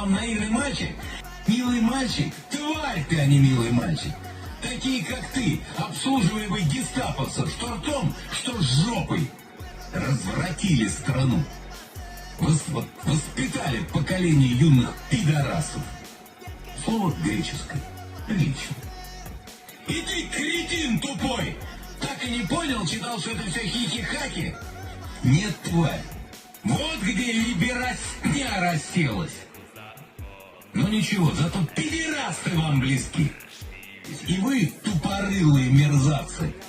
вам наивный мальчик? Милый мальчик? Тварь ты, а не милый мальчик. Такие, как ты, обслуживаемые гестаповцев, что ртом, что с жопой. Развратили страну. Воспитали поколение юных пидорасов. Слово греческое. Лично. И ты, кретин тупой, так и не понял, читал, что это все хихи-хаки? Нет, тварь. Вот где либерастня расселась. Ну ничего, зато пидорасты вам близки. И вы, тупорылые мерзавцы,